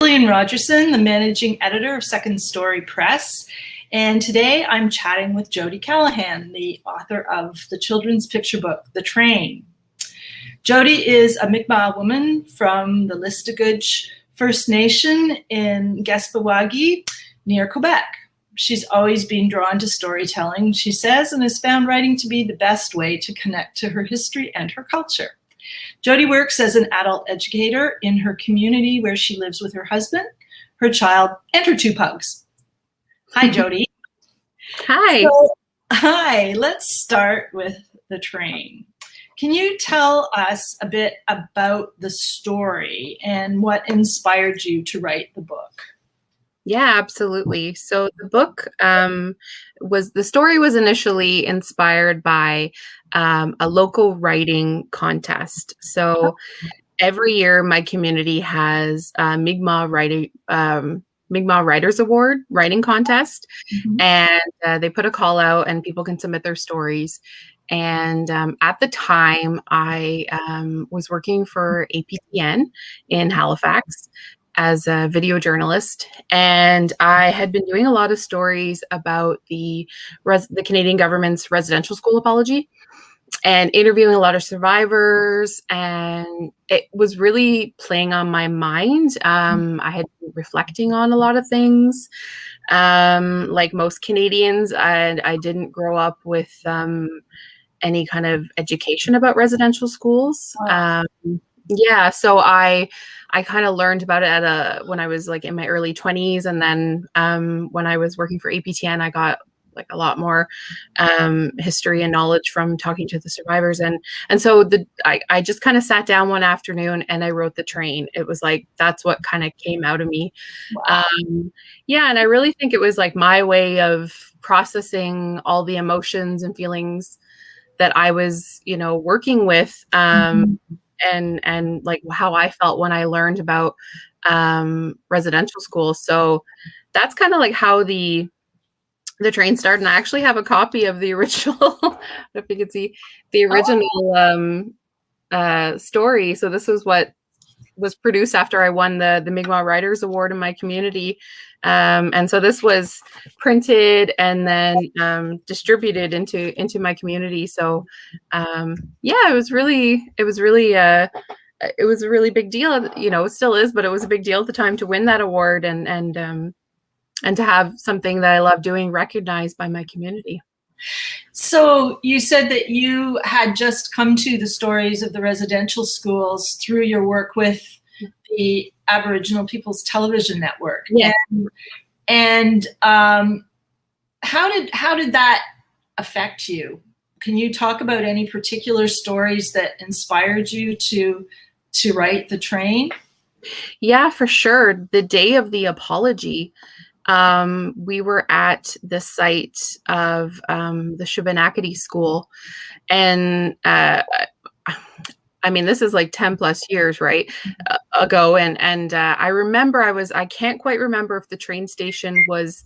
Gillian Rodgerson, the managing editor of Second Story Press. And today I'm chatting with Jodie Callaghan, the author of the children's picture book, The Train. Jody is a Mi'kmaq woman from the Gespe'gewa'gi First Nation in Gespe'gewa'gi near Quebec. She's always been drawn to storytelling, she says, and has found writing to be the best way to connect to her history and her culture. Jody works as an adult educator in her community where she lives with her husband, her child, and her 2 pugs. Hi, Jody. Hi. Hi, let's start with The Train. Can you tell us a bit about the story and what inspired you to write the book? Yeah, absolutely. So the book the story was initially inspired by a local writing contest. So every year my community has a Mi'kmaq Writers Award writing contest, and they put a call out and people can submit their stories. And at the time, I was working for APTN in Halifax as a video journalist, and I had been doing a lot of stories about the Canadian government's residential school apology and interviewing a lot of survivors, and it was really playing on my mind. I had been reflecting on a lot of things. Like most Canadians, I didn't grow up with any kind of education about residential schools. Wow. Yeah, so I kind of learned about it when I was like in my early 20s, and then when I was working for APTN, I got like a lot more history and knowledge from talking to the survivors, and so I just kind of sat down one afternoon and I wrote The Train. It was like that's what kind of came out of me. Wow. Yeah, and I really think it was like my way of processing all the emotions and feelings that I was, working with. And like how I felt when I learned about residential schools. So that's kind of like how the train started. And I actually have a copy of the original, if you can see the original story. So this was what was produced after I won the Mi'kmaq Writers Award in my community. And so this was printed and then distributed into my community. So yeah, it was a really big deal. It still is, but it was a big deal at the time to win that award and to have something that I love doing recognized by my community. So you said that you had just come to the stories of the residential schools through your work with the Aboriginal People's Television Network. Yeah. And how did that affect you? Can you talk about any particular stories that inspired you to write The Train? Yeah, for sure. The day of the apology, we were at the site of the Gespe'gewa'gi school, and I mean, this is like 10 plus years, right, ago. And I remember I can't quite remember if the train station was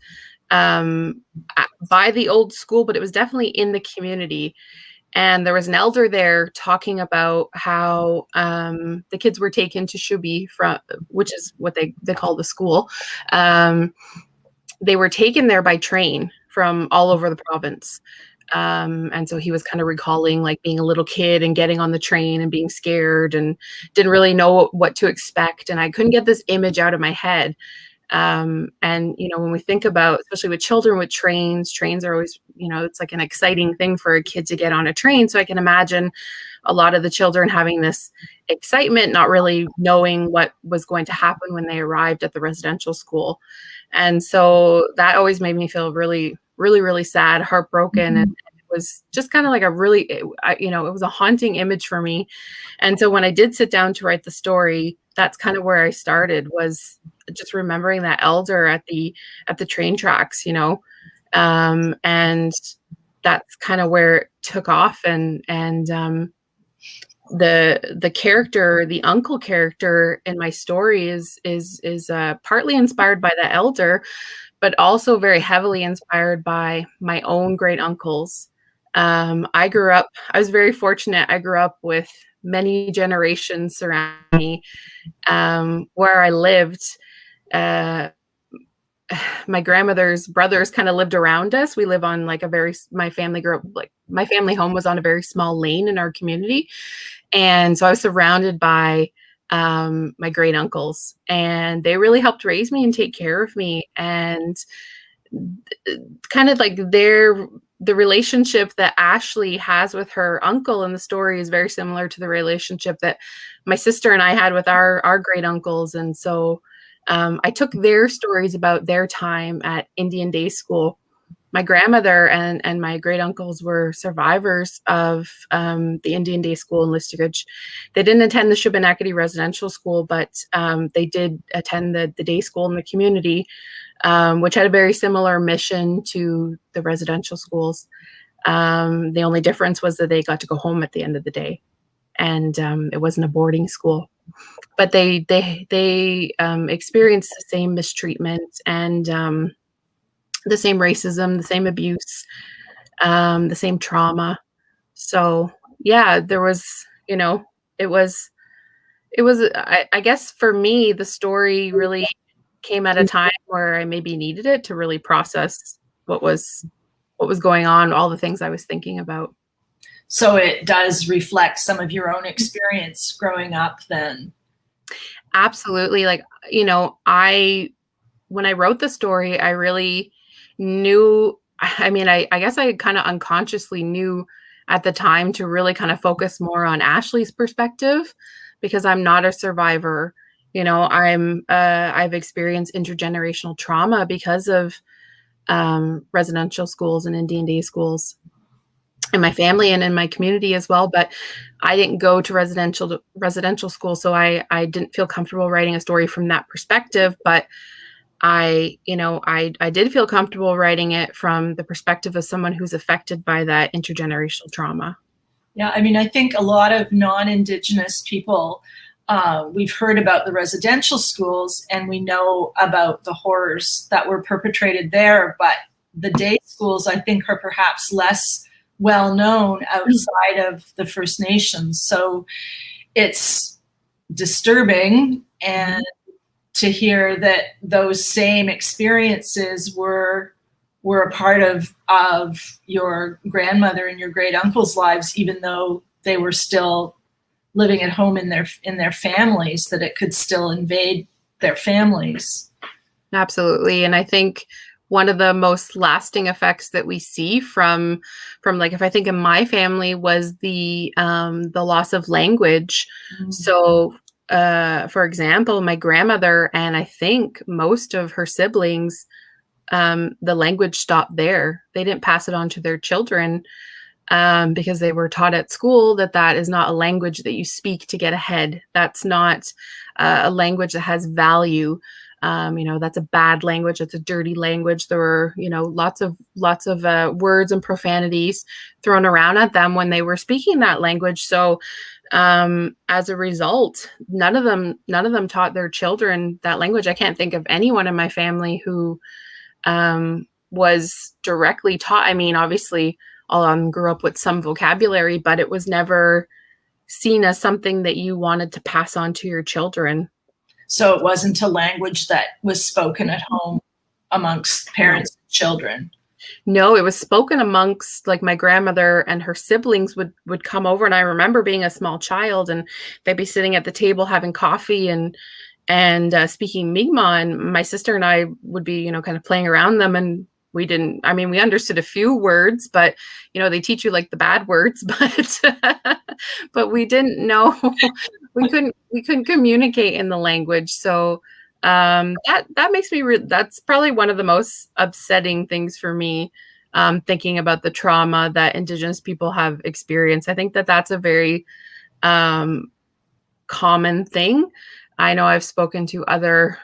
by the old school, but it was definitely in the community. And there was an elder there talking about how the kids were taken to Shubi, which is what they call the school. They were taken there by train from all over the province. And so he was kind of recalling like being a little kid and getting on the train and being scared and didn't really know what to expect. And I couldn't get this image out of my head. And, when we think about, especially with children with trains are always, it's like an exciting thing for a kid to get on a train. So I can imagine a lot of the children having this excitement, not really knowing what was going to happen when they arrived at the residential school. And so that always made me feel really, really, really sad, heartbroken. And it was just kind of like it was a haunting image for me. And so when I did sit down to write the story, that's kind of where I started, was just remembering that elder at the train tracks, and that's kind of where it took off. And the character, the uncle character in my story is partly inspired by the elder, but also very heavily inspired by my own great uncles. I was very fortunate. I grew up with many generations surrounding me, where I lived. my grandmother's brothers kind of lived around us. We live on like my family home was on a very small lane in our community. And so I was surrounded by my great uncles, and they really helped raise me and take care of me. And kind of like the relationship that Ashley has with her uncle in the story is very similar to the relationship that my sister and I had with our great uncles. And so I took their stories about their time at Indian Day School. My grandmother and my great uncles were survivors of the Indian Day School in Lesley. They didn't attend the Gespe'gewa'gi residential school, but they did attend the day school in the community, which had a very similar mission to the residential schools. The only difference was that they got to go home at the end of the day, and it wasn't a boarding school. But they experienced the same mistreatment and the same racism, the same abuse, the same trauma. So yeah, there was, it was, I guess for me, the story really came at a time where I maybe needed it to really process what was going on, all the things I was thinking about. So it does reflect some of your own experience growing up then. Absolutely. Like, when I wrote the story, I really knew, I guess I kind of unconsciously knew at the time to really kind of focus more on Ashley's perspective, because I'm not a survivor. I've experienced intergenerational trauma because of residential schools and Indian Day schools in my family and in my community as well. But I didn't go to residential school, so I didn't feel comfortable writing a story from that perspective. But I did feel comfortable writing it from the perspective of someone who's affected by that intergenerational trauma. Yeah, I think a lot of non-Indigenous people, we've heard about the residential schools and we know about the horrors that were perpetrated there, but the day schools, I think, are perhaps less well known outside of the First Nations. So it's disturbing, and to hear that those same experiences were a part of your grandmother and your great uncle's lives, even though they were still living at home in their families, that it could still invade their families. Absolutely. And I think one of the most lasting effects that we see from like, if I think of my family, was the loss of language. Mm-hmm. So for example, my grandmother and I think most of her siblings, the language stopped there. They didn't pass it on to their children because they were taught at school that is not a language that you speak to get ahead. That's not a language that has value. That's a bad language. It's a dirty language. There were, lots of words and profanities thrown around at them when they were speaking that language. So as a result, none of them taught their children that language. I can't think of anyone in my family who was directly taught. Obviously all of them grew up with some vocabulary, but it was never seen as something that you wanted to pass on to your children. So it wasn't a language that was spoken at home amongst parents and children. No, it was spoken amongst, like, my grandmother and her siblings would come over. And I remember being a small child and they'd be sitting at the table having coffee and speaking Mi'kmaq. And my sister and I would be, kind of playing around them. And we didn't, we understood a few words, but, they teach you like the bad words, but we didn't know, we couldn't communicate in the language. So that makes me, that's probably one of the most upsetting things for me, thinking about the trauma that Indigenous people have experienced. I think that's a very common thing. I know I've spoken to other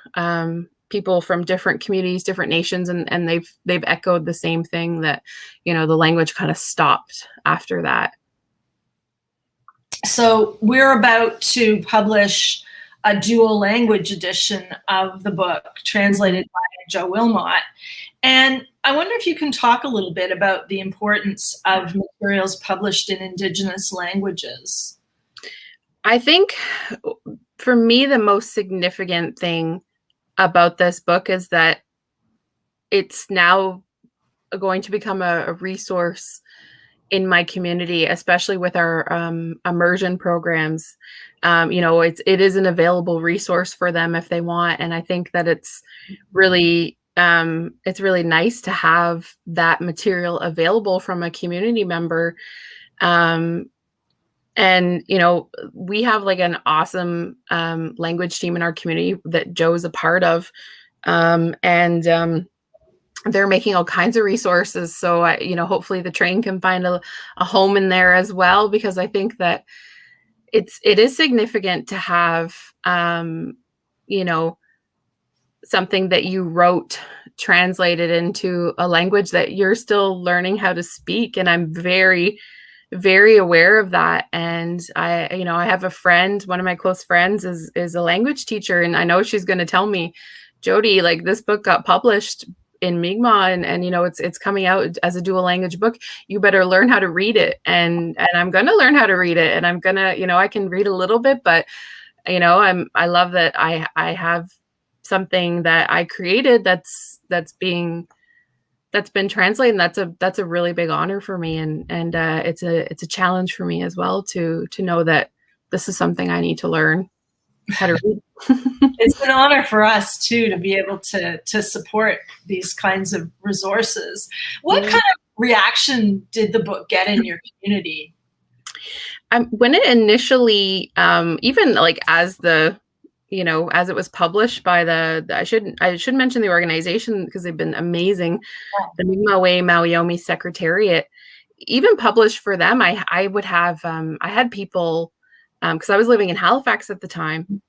people from different communities, different nations, and they've echoed the same thing, that, the language kind of stopped after that. So we're about to publish a dual language edition of the book, translated by Joe Wilmot. And I wonder if you can talk a little bit about the importance of materials published in Indigenous languages. I think for me, the most significant thing about this book is that it's now going to become a resource in my community, especially with our immersion programs. It is an available resource for them if they want, and I think that it's really nice to have that material available from a community member. And we have like an awesome language team in our community that Joe's a part of, and they're making all kinds of resources. So hopefully the train can find a home in there as well, because I think that it is significant to have something that you wrote translated into a language that you're still learning how to speak. And I'm very, very aware of that. And I have a friend, one of my close friends is a language teacher, and I know she's going to tell me, Jody, like, this book got published in Mi'kmaq, and it's coming out as a dual language book. You better learn how to read it. And I'm going to learn how to read it. And I'm going to, I can read a little bit, but I love that I have something that I created that's been translated. And that's a really big honor for me. And it's a challenge for me as well to know that this is something I need to learn how to read. It's an honor for us too to be able to support these kinds of resources. What kind of reaction did the book get in your community? When it initially, even like as it was published by I should mention the organization because they've been amazing. Yeah. The Mi'kmaq Maui Secretariat, even published for them, I would have, I had people, because I was living in Halifax at the time,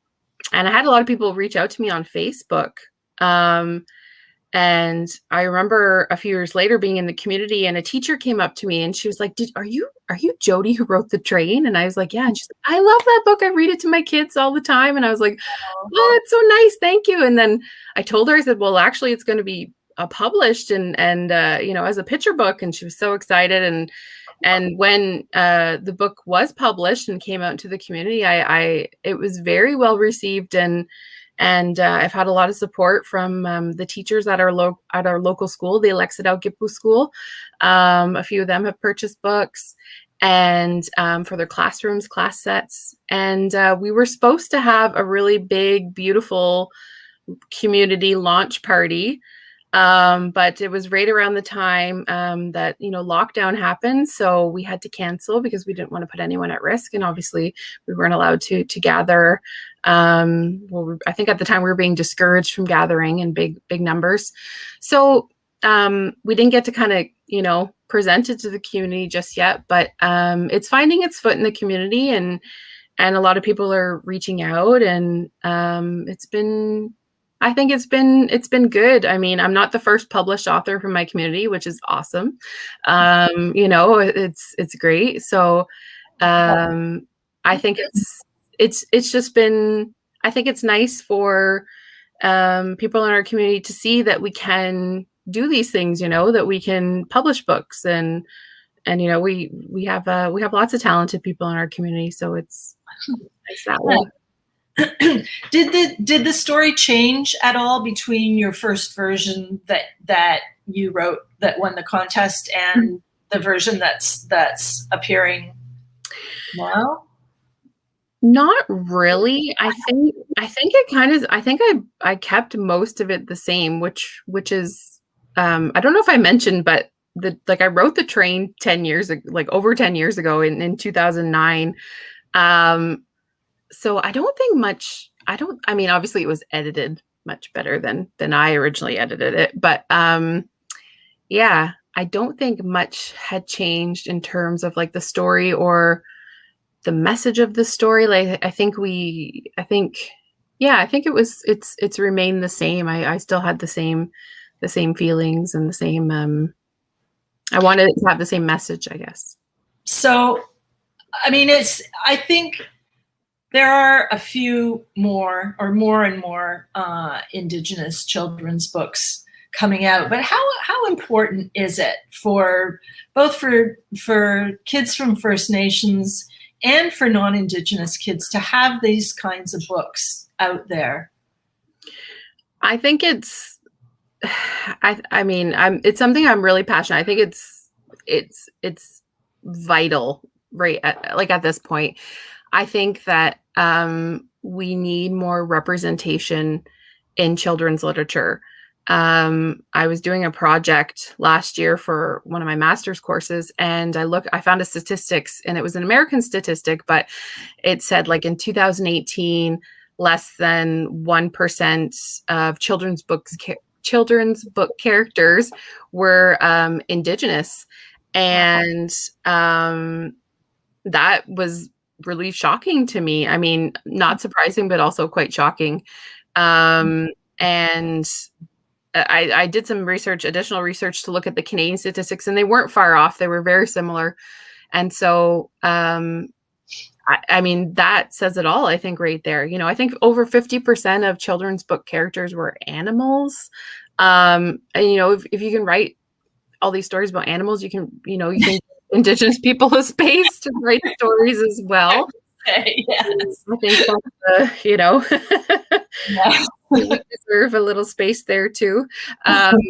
and I had a lot of people reach out to me on Facebook. And I remember a few years later being in the community, and a teacher came up to me and she was like, are you Jody who wrote The Train? And I was like, yeah. And she's like, I love that book. I read it to my kids all the time. And I was like, oh, that's so nice. Thank you. And then I told her, I said, well, actually it's going to be published and as a picture book. And she was so excited. And when the book was published and came out into the community, it was very well received, and I've had a lot of support from the teachers at our local school, the Alexidau School. A few of them have purchased books, and for their classrooms, class sets. And we were supposed to have a really big, beautiful community launch party. But it was right around the time that lockdown happened, so we had to cancel because we didn't want to put anyone at risk, and obviously we weren't allowed to gather. I think at the time we were being discouraged from gathering in big numbers, so we didn't get to kind of present it to the community just yet. But it's finding its foot in the community, and a lot of people are reaching out, and I think it's been good. I mean, I'm not the first published author from my community, which is awesome. It's great. So I think it's just been, I think it's nice for people in our community to see that we can do these things, that we can publish books, and we have lots of talented people in our community. So it's nice that way. Did the story change at all between your first version that you wrote that won the contest and the version that's appearing now? Not really. I think it kind of. I think I kept most of it the same, which is I don't know if I mentioned, but I wrote The Train 10 years ago, like over 10 years ago in 2009. So I don't think much. I mean, obviously it was edited much better than I originally edited it, but yeah, I don't think much had changed in terms of like the story or the message of the story. Like I think it's remained the same. I still had the same feelings and the same I wanted it to have the same message, I guess. So I mean, I think there are a few more and more Indigenous children's books coming out, but how important is it for both for kids from First Nations and for non-Indigenous kids to have these kinds of books out there? I think it's, I mean, it's something I'm really passionate. I think it's vital, right? At this point, I think that we need more representation in children's literature. I was doing a project last year for one of my master's courses, and I found a statistics, and it was an American statistic, but it said like in 2018, less than 1% of children's book characters were indigenous, and that was really shocking to me. I mean, not surprising, but also quite shocking. And I did some additional research to look at the Canadian statistics, and they weren't far off. They were very similar. And so, I mean, that says it all, I think, right there. You know, I think over 50% of children's book characters were animals. And, you know, if you can write all these stories about animals, you can give Indigenous people a space to write stories as well. Yes. I think that's, Yes. we deserve a little space there too. And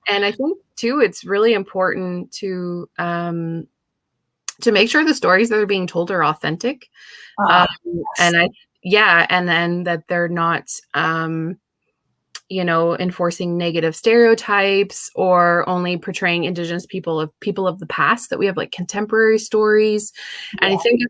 I think too, it's really important to make sure the stories that are being told are authentic. Yes. And then that they're not, enforcing negative stereotypes or only portraying Indigenous people of the past, that we have like contemporary stories. Yeah. And I think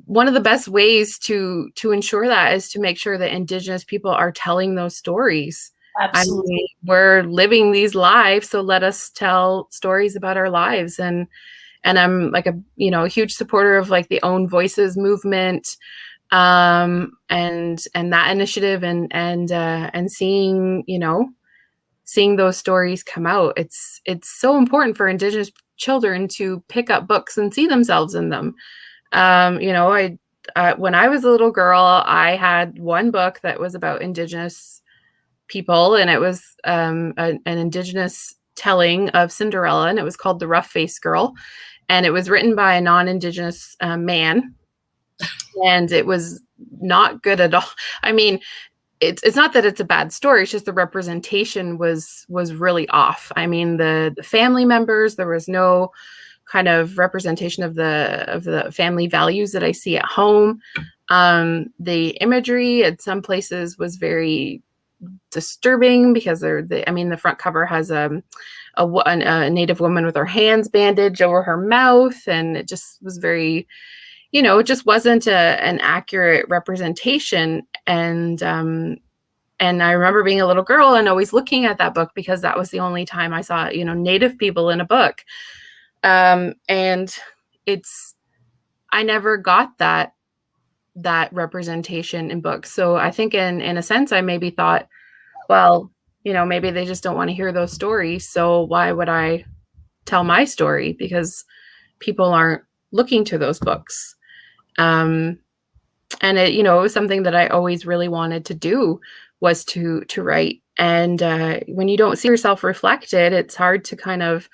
one of the best ways to ensure that is to make sure that Indigenous people are telling those stories. Absolutely. I mean, we're living these lives, so let us tell stories about our lives. And I'm like a huge supporter of like the Own Voices movement, and that initiative, and seeing those stories come out. It's so important for Indigenous children to pick up books and see themselves in them. When I was a little girl, I had one book that was about Indigenous people, and it was an Indigenous telling of Cinderella, and it was called The Rough-Faced Girl, and it was written by a non-Indigenous man, and it was not good at all. I mean, it's not that it's a bad story, it's just the representation was really off. I mean, the family members, there was no kind of representation of the family values that I see at home. The imagery at some places was very disturbing because the front cover has a Native woman with her hands bandaged over her mouth, and it just was very, it just wasn't an accurate representation. And I remember being a little girl and always looking at that book because that was the only time I saw, Native people in a book. And I never got that representation in books. So I think in a sense, I maybe thought, well, maybe they just don't want to hear those stories. So why would I tell my story? Because people aren't looking to those books. And it was something that I always really wanted to do, was to write. And when you don't see yourself reflected, it's hard to kind of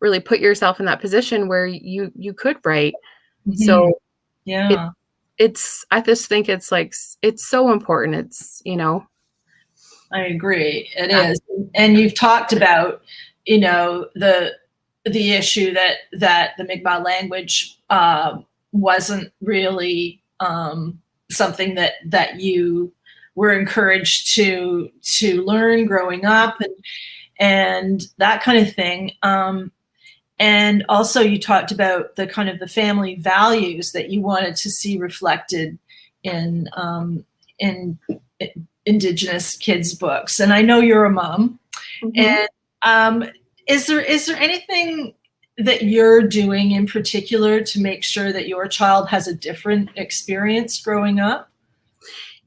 really put yourself in that position where you could write. Mm-hmm. So yeah, I just think it's like, it's so important. It's, I agree. It is. And you've talked about, the issue that the Mi'kmaq language wasn't really something that you were encouraged to learn growing up, and that kind of thing. And also you talked about the kind of the family values that you wanted to see reflected in Indigenous kids' books. And I know you're a mom. Mm-hmm. And is there anything that you're doing in particular to make sure that your child has a different experience growing up?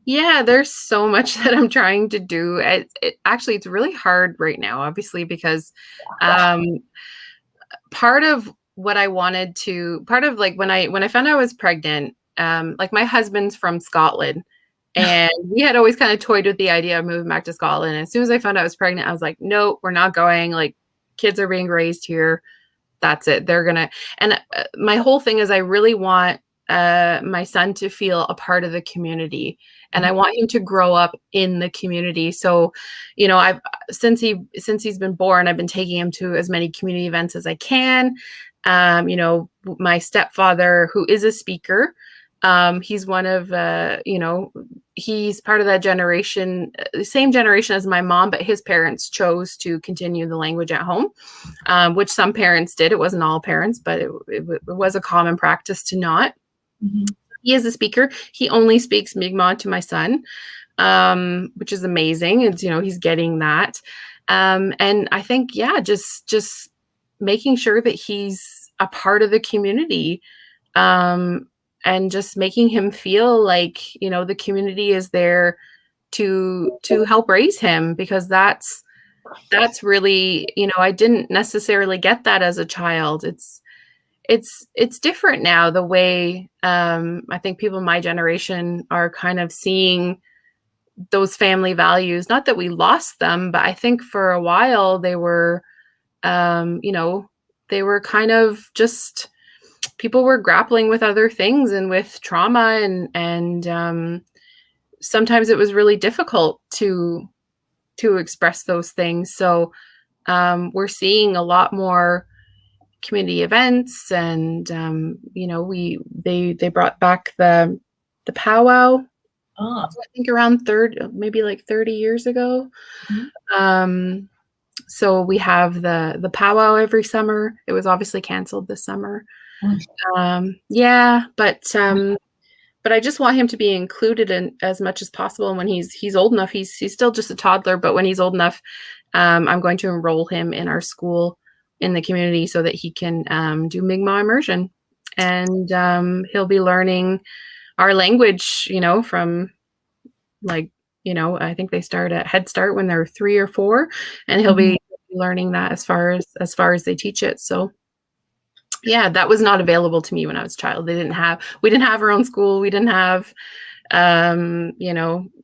Yeah, there's so much that I'm trying to do. Actually, it's really hard right now, obviously, because part of what I wanted to, like when I found out I was pregnant, like my husband's from Scotland, and we had always kind of toyed with the idea of moving back to Scotland. And as soon as I found out I was pregnant, I was like, no, we're not going. Like, kids are being raised here. That's it. They're gonna. And my whole thing is, I really want my son to feel a part of the community, and I want him to grow up in the community. So, I've since he's been born, I've been taking him to as many community events as I can. My stepfather, who is a speaker, he's one of he's part of that generation, the same generation as my mom, but his parents chose to continue the language at home, which some parents did. It wasn't all parents, but it was a common practice to not. Mm-hmm. He is a speaker. He only speaks Mi'kmaq to my son, which is amazing. And, he's getting that. And I think, just making sure that he's a part of the community, and just making him feel like, the community is there to help raise him, because that's really, I didn't necessarily get that as a child. It's different now, the way I think people in my generation are kind of seeing those family values. Not that we lost them, but I think for a while they were, they were kind of just, people were grappling with other things and with trauma, and sometimes it was really difficult to express those things. So we're seeing a lot more community events, and they brought back the powwow. Oh. I think around 30 years ago. Mm-hmm. So we have the powwow every summer. It was obviously canceled this summer. But I just want him to be included in as much as possible. And when he's old enough, he's still just a toddler, but when he's old enough, I'm going to enroll him in our school in the community so that he can do Mi'kmaq immersion, and he'll be learning our language, from I think they start at Head Start when they're 3 or 4, and he'll be learning that as far as they teach it. So yeah, that was not available to me when I was a child. We didn't have our own school. We didn't have,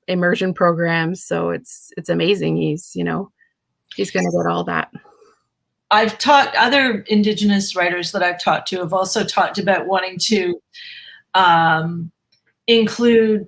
immersion programs. So it's amazing. He's going to get all that. I've taught other Indigenous writers that I've talked to have also talked about wanting to include,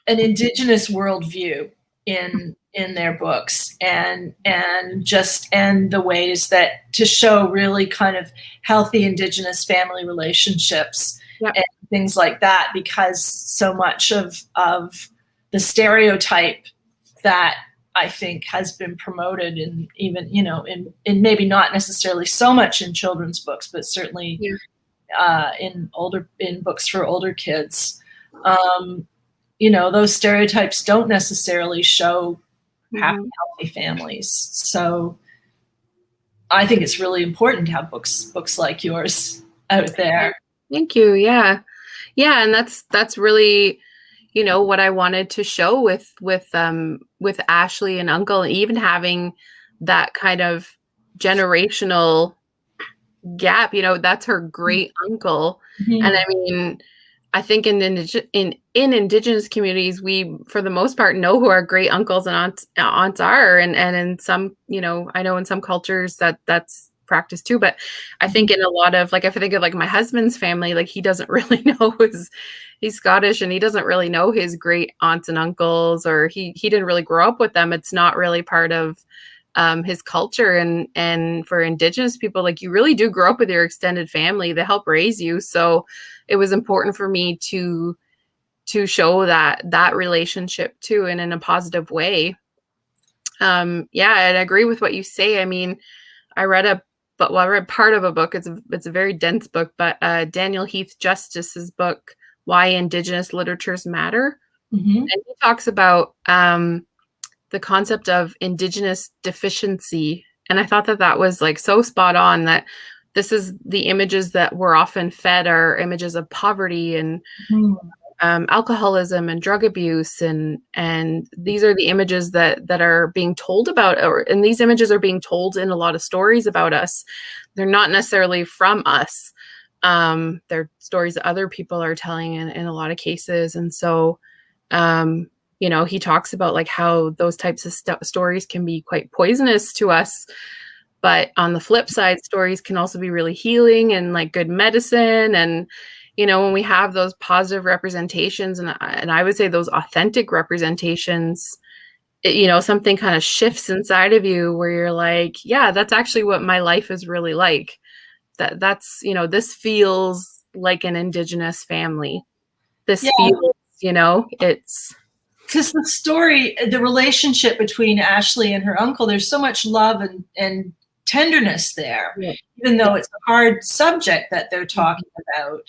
an Indigenous worldview in their books, and the ways that to show really kind of healthy Indigenous family relationships. Yep. And things like that, because so much of the stereotype that I think has been promoted in even, in maybe not necessarily so much in children's books, but certainly in books for older kids. Those stereotypes don't necessarily show happy, healthy families. So I think it's really important to have books like yours out there. Thank you. Yeah. And that's really, what I wanted to show with Ashley and Uncle, and even having that kind of generational gap. That's her great uncle. Mm-hmm. And I mean, I think in Indigenous communities, we, for the most part, know who our great uncles and aunts are. And in some, I know in some cultures that's practiced too. But I think in a lot of, if I think of my husband's family, he doesn't really know he's Scottish, and he doesn't really know his great aunts and uncles, or he didn't really grow up with them. It's not really part of his culture. And for Indigenous people, you really do grow up with your extended family. They help raise you. So it was important for me to show that relationship too, and in a positive way. And I agree with what you say. I mean, I read part of a book. It's a very dense book, but Daniel Heath Justice's book, Why Indigenous Literatures Matter. Mm-hmm. And he talks about the concept of Indigenous deficiency. And I thought that was so spot on, that this is the images that we're often fed are images of poverty and alcoholism and drug abuse. And these are the images that are being told about, and these images are being told in a lot of stories about us. They're not necessarily from us. They're stories that other people are telling in a lot of cases. And so, he talks about how those types of stories can be quite poisonous to us. But on the flip side, stories can also be really healing and good medicine. And, you know, when we have those positive representations, and I would say those authentic representations, you know, something kind of shifts inside of you where you're like, yeah, that's actually what my life is really like. That's, you know, this feels like an Indigenous family. This Yeah, feels, you know, it's because the story, the relationship between Ashley and her uncle, there's so much love and tenderness there, yeah. even though it's a hard subject that they're talking about.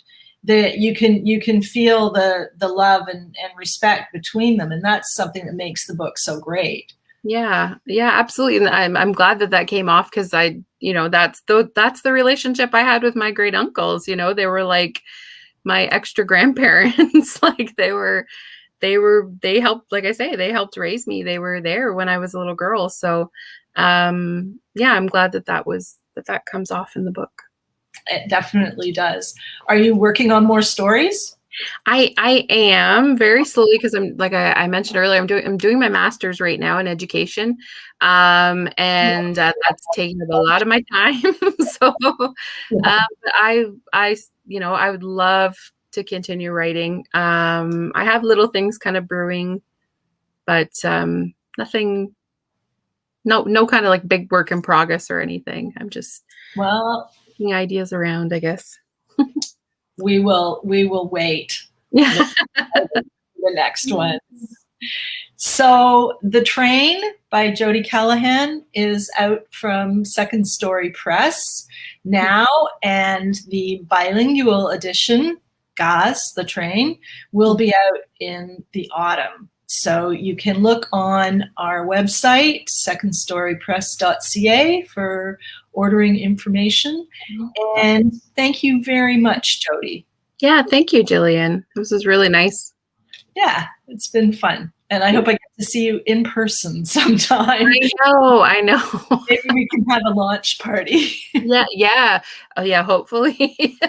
That you can feel the love and respect between them, and that's something that makes the book so great. Yeah, yeah, absolutely. And I'm glad that that came off because you know, that's the relationship I had with my great uncles. You know, they were like my extra grandparents. Like they helped, like I say, they helped raise me. They were there when I was a little girl. So, yeah, I'm glad that that comes off in the book. It definitely does. Are you working on more stories? I am very slowly because I'm like I mentioned earlier, I'm doing my master's right now in education, and that's taking up a lot of my time. So, I you know, I would love to continue writing. I have little things kind of brewing, but nothing, no kind of like big work in progress or anything. I'm just Well, kicking ideas around, I guess. we will wait Yeah. for the next one. So The Train by Jodie Callaghan is out from Second Story Press now, and the bilingual edition, Gas, The Train, will be out in the autumn. So you can look on our website, secondstorypress.ca, for ordering information. And thank you very much, Jody. Yeah, thank you, Gillian. This is really nice. Yeah, it's been fun. And I hope I get to see you in person sometime. I know. Maybe we can have a launch party. Yeah. Oh, yeah, hopefully.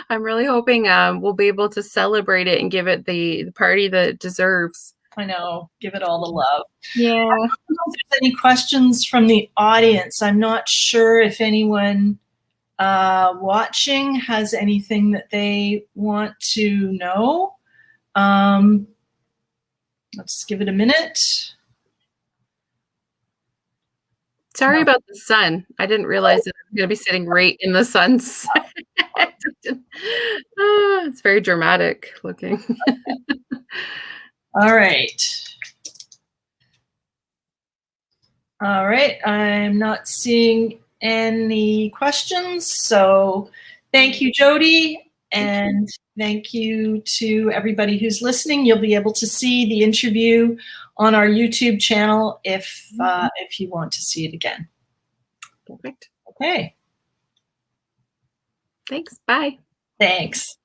I'm really hoping we'll be able to celebrate it and give it the party that it deserves. I know, give it all the love. Yeah. I don't know if there's any questions from the audience. I'm not sure if anyone watching has anything that they want to know. Let's give it a minute. Sorry about the sun. I didn't realize that I'm going to be sitting right in the sun's. It's very dramatic looking. All right. All right. I'm not seeing any questions. So thank you, Jody. And thank you to everybody who's listening. You'll be able to see the interview on our YouTube channel if you want to see it again. Perfect. Okay. Thanks. Bye. Thanks.